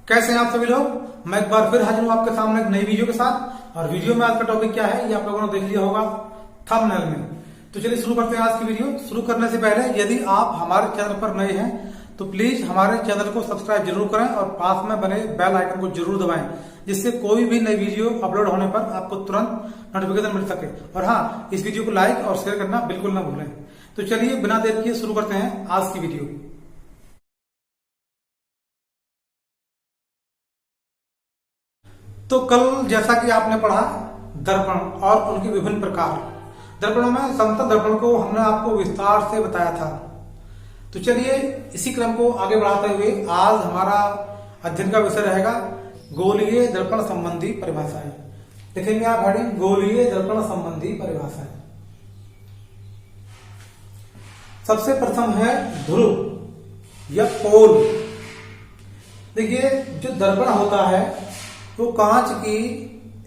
कैसे हैं आप सभी लोग। मैं एक बार फिर हाजिर हूं आपके सामने एक नई वीडियो के साथ। और वीडियो में आज का टॉपिक क्या है ये आप लोगों ने देख लिया होगा थंबनेल में। तो चलिए शुरू करते हैं आज की वीडियो। शुरू करने से पहले यदि आप हमारे चैनल पर नए हैं तो प्लीज हमारे चैनल को सब्सक्राइब जरूर करें और पास में बने बेल आइकन को जरूर दबाएं, जिससे कोई भी नई वीडियो अपलोड होने पर आपको तुरंत नोटिफिकेशन मिल सके। और हाँ, इस वीडियो को लाइक और शेयर करना बिल्कुल ना भूलें। तो चलिए बिना देर किए शुरू करते हैं आज की वीडियो। तो कल जैसा कि आपने पढ़ा दर्पण और उनके विभिन्न प्रकार, दर्पणों में समतल दर्पण को हमने आपको विस्तार से बताया था। तो चलिए इसी क्रम को आगे बढ़ाते हुए आज हमारा अध्ययन का विषय रहेगा गोलीय दर्पण संबंधी परिभाषाएं। देखेंगे आप हेडिंग गोलीय दर्पण संबंधी परिभाषाएं। सबसे प्रथम है ध्रुव या पोल। देखिए जो दर्पण होता है वो कांच की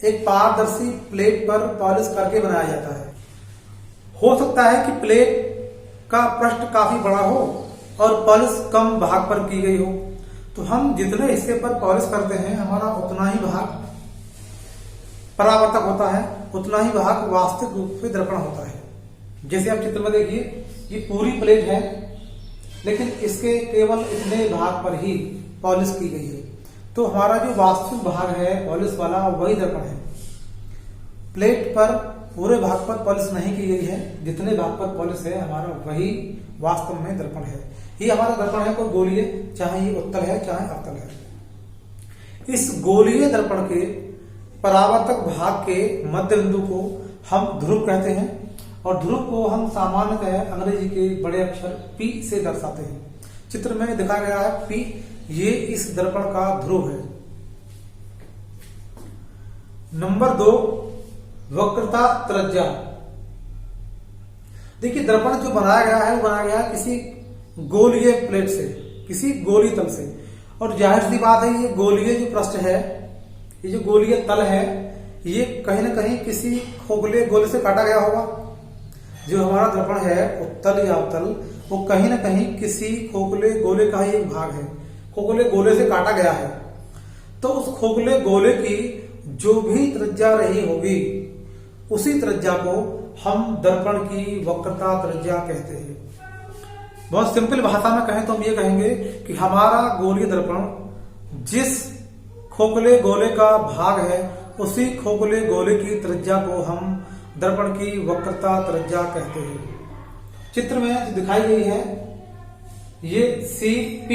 एक पारदर्शी प्लेट पर पॉलिश करके बनाया जाता है। हो सकता है कि प्लेट का पृष्ठ काफी बड़ा हो और पॉलिश कम भाग पर की गई हो, तो हम जितने हिस्से पर पॉलिश करते हैं हमारा उतना ही भाग परावर्तक होता है, उतना ही भाग वास्तविक रूप से दर्पण होता है। जैसे आप चित्र में देखिए, ये पूरी प्लेट है लेकिन इसके केवल इतने भाग पर ही पॉलिश की गई है, तो हमारा जो वास्तविक भाग है पॉलिश वाला वही दर्पण है। प्लेट पर पूरे भाग पर पॉलिश नहीं की गई है, जितने भाग पर पॉलिश है हमारा वही वास्तव में दर्पण है। ये हमारा दर्पण है कोई गोलीय, चाहे ये उत्तल है चाहे अवतल है। इस गोलीय दर्पण के परावर्तक भाग के मध्य बिंदु को हम ध्रुव कहते हैं और ध्रुव को हम सामान्यतः अंग्रेजी के बड़े अक्षर P से दर्शाते हैं। चित्र में दिखाया गया है P, ये इस दर्पण का ध्रुव है। नंबर 2 वक्रता त्रिज्या। देखिए दर्पण जो बनाया गया है वो बनाया गया है किसी गोलीय प्लेट से, किसी गोलीय तल से। और जाहिर सी बात है ये गोलीय जो पृष्ठ है, ये जो गोलीय तल है, ये कहीं ना कहीं किसी खोखले गोले से काटा गया होगा। जो हमारा दर्पण है उत्तल या अवतल, वो कहीं ना कहीं किसी खोखले गोले का ही एक भाग है, खोखले गोले से काटा गया है। तो उस खोखले गोले की जो भी त्रिज्या रही होगी उसी त्रिज्या को हम दर्पण की वक्रता त्रिज्या कहते हैं। बहुत सिंपल भाषा में कहें तो हम ये कहेंगे कि हमारा गोलीय दर्पण जिस खोखले गोले का भाग है उसी खोखले गोले की त्रिज्या को हम दर्पण की वक्रता त्रिज्या कहते हैं। चित्र में जो दिखाई गई है ये CP,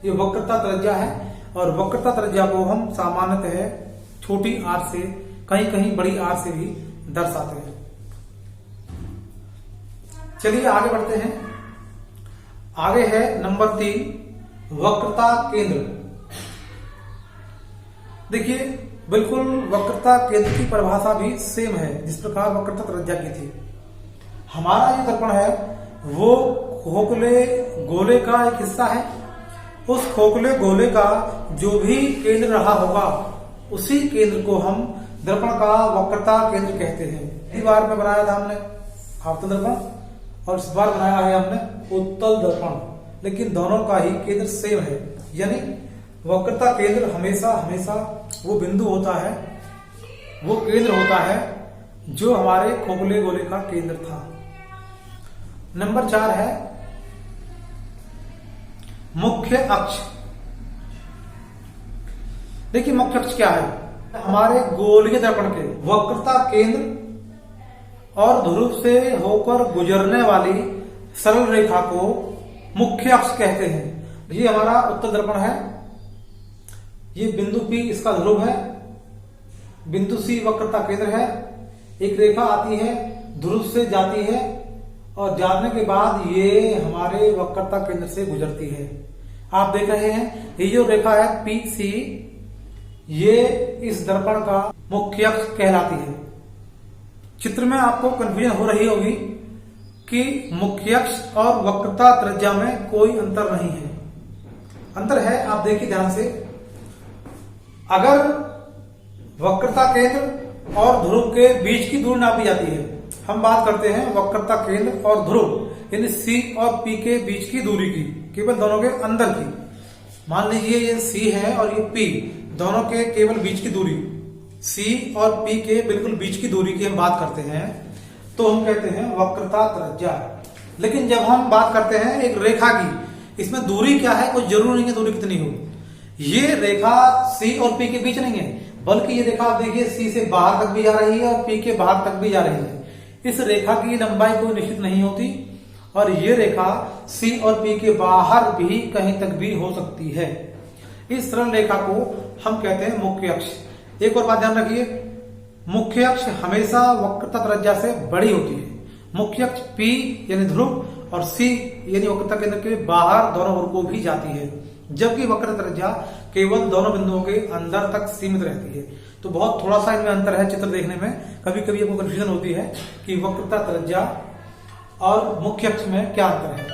ये वक्रता त्रिज्या है और वक्रता त्रिज्या को हम सामान्यतः छोटी r से, कहीं कहीं बड़ी r से भी दर्शाते हैं। चलिए आगे बढ़ते हैं। आगे है नंबर 3 वक्रता केंद्र। देखिए बिल्कुल वक्रता केंद्र की परिभाषा भी सेम है जिस प्रकार वक्रता त्रिज्या की थी। हमारा जो दर्पण है वो खोखले गोले का एक हिस्सा है। उस खोखले गोले का जो भी केंद्र रहा होगा उसी केंद्र को हम दर्पण का वक्रता केंद्र कहते हैं। इस बार में बनाया था हमने अवतल दर्पण और इस बार बनाया है हमने उत्तल दर्पण, लेकिन दोनों का ही केंद्र सेम है। यानी वक्रता केंद्र हमेशा हमेशा वो बिंदु होता है, वो केंद्र होता है जो हमारे खोखले गोले का केंद्र था। नंबर 4 है मुख्य अक्ष। देखिए मुख्य अक्ष क्या है? हमारे गोलीय दर्पण के वक्रता केंद्र और ध्रुव से होकर गुजरने वाली सरल रेखा को मुख्य अक्ष कहते हैं। ये हमारा उत्तल दर्पण है, ये बिंदु P इसका ध्रुव है, बिंदु C वक्रता केंद्र है। एक रेखा आती है ध्रुव से जाती है और जाने के बाद ये हमारे वक्रता केंद्र से गुजरती है। आप देख रहे हैं ये जो रेखा है PC, ये इस दर्पण का मुख्य अक्ष कहलाती है। चित्र में आपको कंफ्यूजन हो रही होगी कि मुख्य अक्ष और वक्रता त्रिज्या में कोई अंतर नहीं है। अंतर है, आप देखिए ध्यान से। अगर वक्रता केंद्र और ध्रुव के बीच की दूरी नापी जाती है, हम बात करते हैं वक्रता केंद्र और ध्रुव यानी C और P के बीच की दूरी की, केवल दोनों के अंदर की, मान लीजिए ये सी है और ये पी, दोनों के केवल बीच की दूरी, सी और पी के बिल्कुल बीच की दूरी की हम बात करते हैं तो हम कहते हैं वक्रता त्रिज्या। लेकिन जब हम बात करते हैं एक रेखा की, इसमें दूरी क्या है, कोई जरूरी नहीं है दूरी कितनी हो। ये रेखा सी और पी के बीच नहीं है, बल्कि ये रेखा आप देखिए सी से बाहर तक भी जा रही है और पी के बाहर तक भी जा रही है। इस रेखा की लंबाई कोई निश्चित नहीं होती और ये रेखा सी और पी के बाहर भी कहीं तक भी हो सकती है। इस सरल रेखा को हम कहते हैं मुख्य अक्ष। एक और बात ध्यान रखिए, मुख्य अक्ष हमेशा वक्रता त्रिज्या से बड़ी होती है। मुख्य अक्ष P यानी ध्रुव और C यानी वक्रता केंद्र के बाहर दोनों ओर को भी जाती है, जबकि वक्रता त्रिज्या केवल दोनों बिंदुओं के अंदर तक सीमित रहती है। तो बहुत थोड़ा सा इनमें अंतर है चित्र देखने में, कभी कभी आपको कंफ्यूजन होती है कि वक्रता त्रिज्या और मुख्य अक्ष में क्या अंतर है।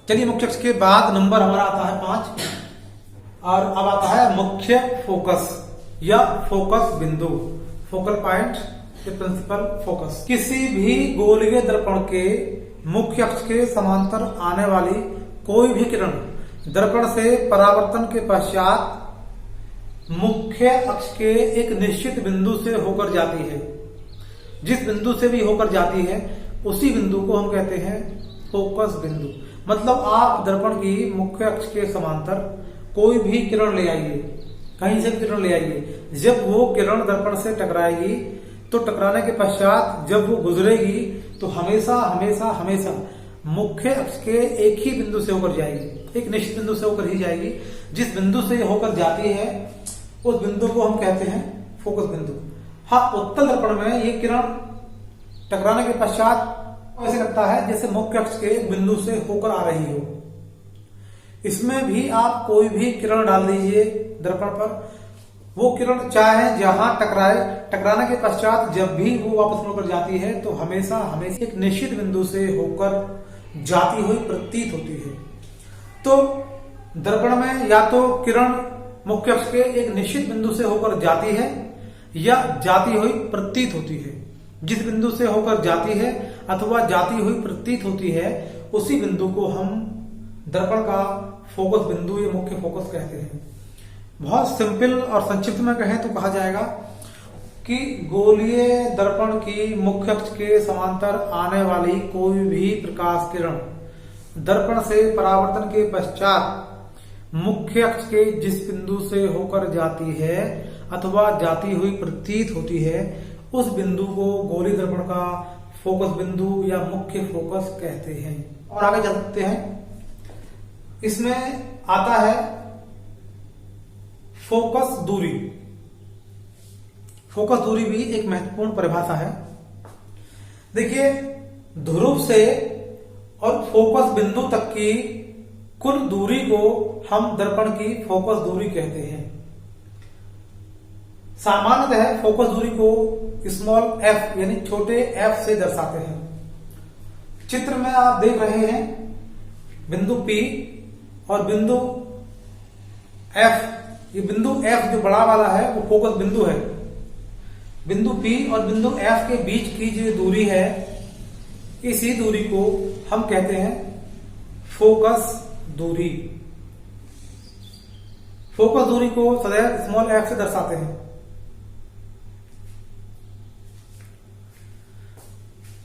चलिए, मुख्य अक्ष के बाद नंबर हमारा आता है 5 और अब आता है मुख्य फोकस या फोकस बिंदु, फोकल पॉइंट या प्रिंसिपल फोकस। किसी भी गोलीय दर्पण के मुख्य अक्ष के समांतर आने वाली कोई भी किरण दर्पण से परावर्तन के पश्चात मुख्य अक्ष के एक निश्चित बिंदु से होकर जाती है। जिस बिंदु से भी होकर जाती है उसी बिंदु को हम कहते हैं फोकस बिंदु। मतलब आप दर्पण की मुख्य अक्ष के समांतर कोई भी किरण ले आइए, कहीं से भी किरण ले आइए, जब वो किरण दर्पण से टकराएगी तो टकराने के पश्चात जब वो गुजरेगी तो हमेशा हमेशा हमेशा मुख्य अक्ष के एक ही बिंदु से होकर जाएगी, एक निश्चित बिंदु से होकर ही जाएगी। जिस बिंदु से होकर जाती है उस बिंदु को हम कहते हैं फोकस बिंदु। हाँ, उत्तल दर्पण में ये किरण टकराने के पश्चात ऐसे लगता है जैसे मुख्य अक्ष के एक बिंदु से होकर आ रही हो। इसमें भी आप कोई भी किरण डाल दीजिए दर्पण पर, वो किरण चाहे जहां टकराए, टकराने के पश्चात जब भी वो वापस होकर जाती है तो हमेशा हमेशा एक निश्चित बिंदु से होकर जाती हुई प्रतीत होती है। तो दर्पण में या तो किरण मुख्य अक्ष के एक निश्चित बिंदु से होकर जाती है या जाती हुई प्रतीत होती है। जिस बिंदु से होकर जाती है अथवा जाती हुई प्रतीत होती है उसी बिंदु को हम दर्पण का फोकस बिंदु या मुख्य फोकस कहते हैं। बहुत सिंपल और संक्षिप्त में कहें तो कहा जाएगा कि गोलीय दर्पण की मुख्य अक्ष के समांतर आने वाली कोई भी प्रकाश किरण दर्पण से परावर्तन के पश्चात मुख्य अक्ष के जिस बिंदु से होकर जाती है अथवा जाती हुई प्रतीत होती है उस बिंदु को गोलीय दर्पण का फोकस बिंदु या मुख्य फोकस कहते हैं। और आगे चल सकते हैं, इसमें आता है फोकस दूरी। फोकस दूरी भी एक महत्वपूर्ण परिभाषा है। देखिए, ध्रुव से और फोकस बिंदु तक की कुल दूरी को हम दर्पण की फोकस दूरी कहते हैं। सामान्यतः फोकस दूरी को स्मॉल f यानी छोटे f से दर्शाते हैं। चित्र में आप देख रहे हैं बिंदु P और बिंदु F। ये बिंदु F जो बड़ा वाला है वो फोकस बिंदु है। बिंदु P और बिंदु F के बीच की जो दूरी है, इसी दूरी को हम कहते हैं फोकस दूरी। फोकस दूरी को सदैव स्मॉल f से दर्शाते हैं।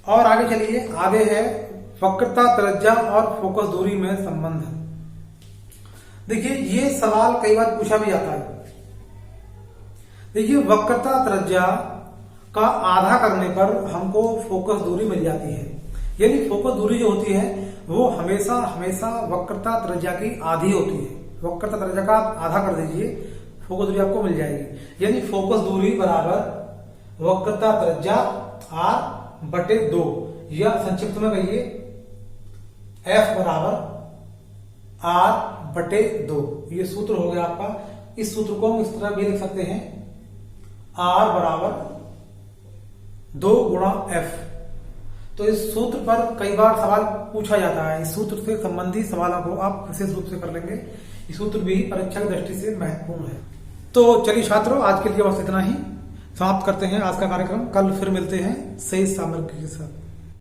और आगे चलिए, आगे है वक्रता त्रिज्या और फोकस दूरी में संबंध। देखिए, ये सवाल कई बार पूछा भी जाता है। देखिए, वक्रता त्रिज्या का आधा करने पर हमको फोकस दूरी मिल जाती है। यानी फोकस दूरी जो होती है वो हमेशा हमेशा वक्रता त्रिज्या की आधी होती है। वक्रता त्रिज्या का आप आधा कर दीजिए, फोकस दूरी आपको मिल जाएगी। यानी फोकस दूरी बराबर वक्रता त्रिज्या r/2 या संक्षिप्त में कहिए f बराबर r/2। ये सूत्र हो गया आपका। इस सूत्र को हम इस तरह भी लिख सकते हैं, r बराबर 2 गुणा f। तो इस सूत्र पर कई बार सवाल पूछा जाता है। इस सूत्र से संबंधित सवालों को आप विशेष रूप से कर लेंगे। ये सूत्र भी परीक्षा की दृष्टि से महत्वपूर्ण है। तो चलिए छात्रों, आज के लिए बस इतना ही। समाप्त करते हैं आज का कार्यक्रम। कल फिर मिलते हैं सही सामग्री के साथ।